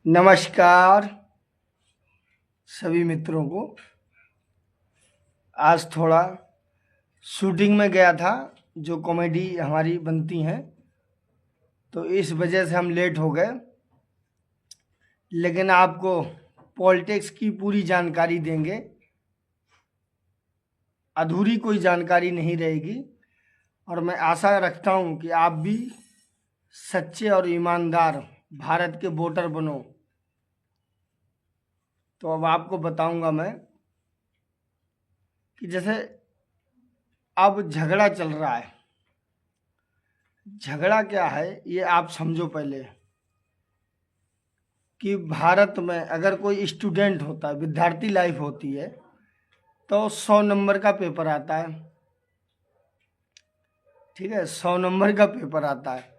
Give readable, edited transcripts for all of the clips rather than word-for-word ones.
नमस्कार सभी मित्रों को। आज थोड़ा शूटिंग में गया था, जो कॉमेडी हमारी बनती हैं, तो इस वजह से हम लेट हो गए। लेकिन आपको पॉलिटिक्स की पूरी जानकारी देंगे, अधूरी कोई जानकारी नहीं रहेगी। और मैं आशा रखता हूं कि आप भी सच्चे और ईमानदार भारत के वोटर बनो। तो अब आपको बताऊंगा मैं कि जैसे अब झगड़ा चल रहा है। झगड़ा क्या है ये आप समझो पहले, कि भारत में अगर कोई स्टूडेंट होता है, विद्यार्थी लाइफ होती है, तो 100 नंबर का पेपर आता है। ठीक है, 100 नंबर का पेपर आता है।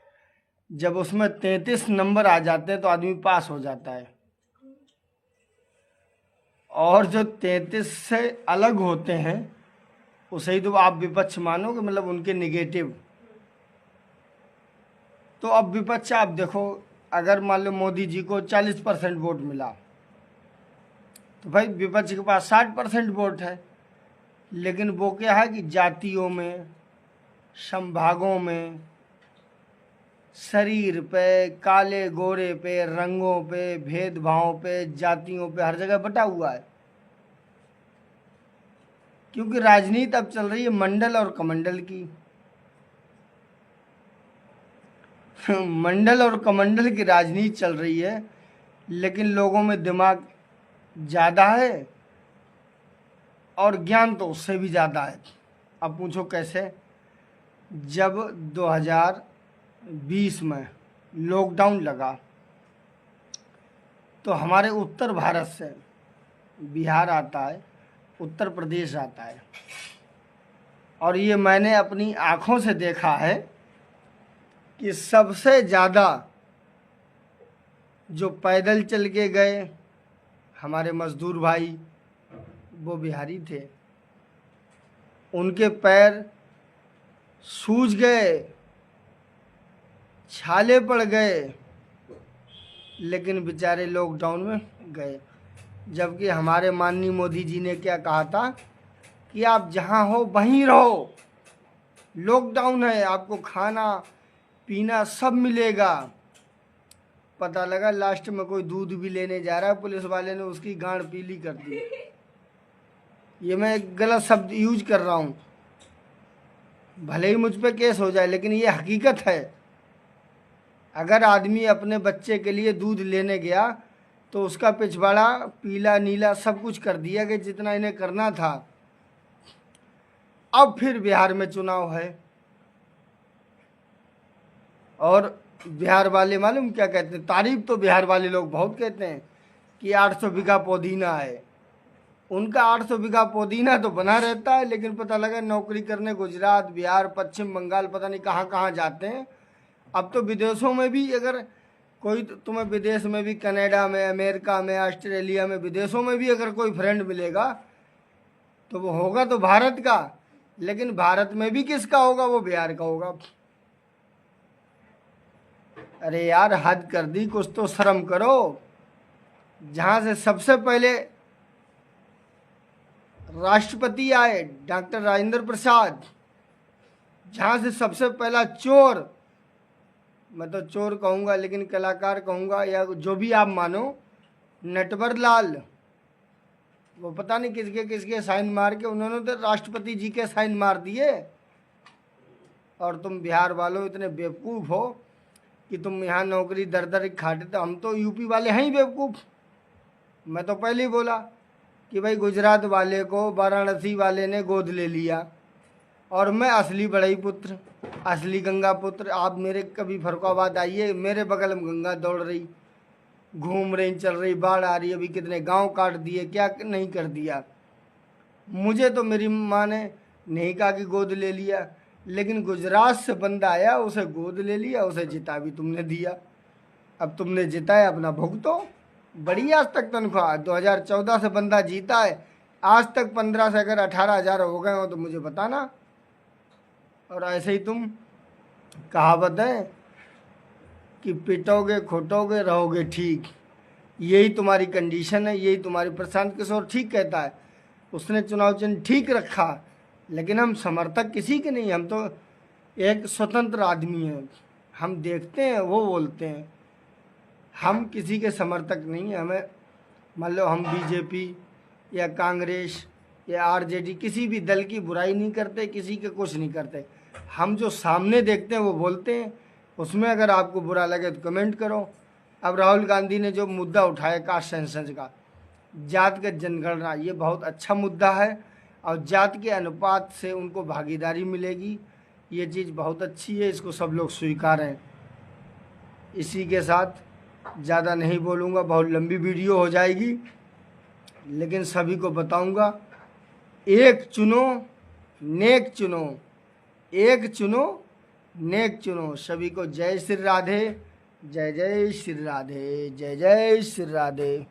जब उसमें 33 नंबर आ जाते हैं तो आदमी पास हो जाता है। और जो 33 से अलग होते हैं उसे ही तो आप विपक्ष मानोगे, मतलब उनके निगेटिव। तो अब विपक्ष आप देखो, अगर मान लो मोदी जी को 40% वोट मिला, तो भाई विपक्ष के पास 60% वोट है। लेकिन वो क्या है कि जातियों में, संभागों में, शरीर पे, काले गोरे पे, रंगों पे, भेदभाव पे, जातियों पे, हर जगह बटा हुआ है। क्योंकि राजनीति अब चल रही है मंडल और कमंडल की। मंडल और कमंडल की राजनीति चल रही है, लेकिन लोगों में दिमाग ज़्यादा है और ज्ञान तो उससे भी ज़्यादा है। अब पूछो कैसे? जब 2020 में लॉकडाउन लगा तो हमारे उत्तर भारत से बिहार आता है, उत्तर प्रदेश आता है, और ये मैंने अपनी आँखों से देखा है कि सबसे ज़्यादा जो पैदल चल के गए हमारे मजदूर भाई, वो बिहारी थे। उनके पैर सूज गए, छाले पड़ गए, लेकिन बेचारे लॉकडाउन में गए। जबकि हमारे माननीय मोदी जी ने क्या कहा था कि आप जहाँ हो वहीं रहो, लॉकडाउन है, आपको खाना पीना सब मिलेगा। पता लगा लास्ट में कोई दूध भी लेने जा रहा है, पुलिस वाले ने उसकी गांड पीली कर दी। ये मैं एक गलत शब्द यूज कर रहा हूँ, भले ही मुझ पे केस हो जाए, लेकिन ये हकीकत है। अगर आदमी अपने बच्चे के लिए दूध लेने गया तो उसका पिछवाड़ा पीला नीला सब कुछ कर दिया कि जितना इन्हें करना था। अब फिर बिहार में चुनाव है, और बिहार वाले मालूम क्या कहते हैं? तारीफ तो बिहार वाले लोग बहुत कहते हैं कि 800 बीघा पुदीना है। उनका 800 बीघा पुदीना तो बना रहता है, लेकिन पता लगा नौकरी करने गुजरात, बिहार, पश्चिम बंगाल, पता नहीं कहाँ कहाँ जाते हैं। अब तो विदेशों में भी, अगर कोई तुम्हें विदेश में भी, कनाडा में, अमेरिका में, ऑस्ट्रेलिया में, विदेशों में भी अगर कोई फ्रेंड मिलेगा तो वो होगा तो भारत का, लेकिन भारत में भी किसका होगा? वो बिहार का होगा। अरे यार, हद कर दी, कुछ तो शर्म करो। जहाँ से सबसे पहले राष्ट्रपति आए डॉक्टर राजेंद्र प्रसाद, जहाँ से सबसे पहला चोर, मैं तो चोर कहूँगा लेकिन कलाकार कहूँगा, या जो भी आप मानो, नटवर लाल, वो पता नहीं किसके किसके साइन मार के उन्होंने तो राष्ट्रपति जी के साइन मार दिए। और तुम बिहार वालों इतने बेवकूफ़ हो कि तुम यहाँ नौकरी दर दर खाते। तो हम तो यूपी वाले हैं ही बेवकूफ़। मैं तो पहले ही बोला कि भाई गुजरात वाले को वाराणसी वाले ने गोद ले लिया, और मैं असली बड़ई पुत्र, असली गंगा पुत्र। आप मेरे कभी फरुखाबाद आइए, मेरे बगल में गंगा दौड़ रही, घूम रही, चल रही, बाढ़ आ रही, अभी कितने गांव काट दिए, क्या नहीं कर दिया। मुझे तो मेरी माँ ने नहीं कहा कि गोद ले लिया, लेकिन गुजरात से बंदा आया, उसे गोद ले लिया, उसे जिता भी तुमने दिया। अब तुमने जिताया, अपना भुगतो। बड़ी आज तक तनख्वाह, 2014 से बंदा जीता है, आज तक 15 से अगर 18,000 हो गए हो तो मुझे बताना। और ऐसे ही तुम, कहावत है कि पिटोगे खोटोगे रहोगे ठीक, यही तुम्हारी कंडीशन है, यही तुम्हारी। प्रशांत किशोर ठीक कहता है, उसने चुनाव चिन्ह ठीक रखा, लेकिन हम समर्थक किसी के नहीं, हम तो एक स्वतंत्र आदमी हैं। हम देखते हैं, वो बोलते हैं, हम किसी के समर्थक नहीं हैं। हमें मान लो हम बीजेपी या कांग्रेस या आरजेडी किसी भी दल की बुराई नहीं करते, किसी के कुछ नहीं करते। हम जो सामने देखते हैं वो बोलते हैं। उसमें अगर आपको बुरा लगे तो कमेंट करो। अब राहुल गांधी ने जो मुद्दा उठाया कास्ट सेंसस का, जातिगत जनगणना, ये बहुत अच्छा मुद्दा है और जाति के अनुपात से उनको भागीदारी मिलेगी। ये चीज़ बहुत अच्छी है, इसको सब लोग स्वीकार हैं। इसी के साथ ज़्यादा नहीं बोलूँगा, बहुत लंबी वीडियो हो जाएगी, लेकिन सभी को बताऊँगा, एक चुनो नेक चुनो, एक चुनो नेक चुनो। सभी को जय श्री राधे, जय जय श्री राधे, जय जय श्री राधे।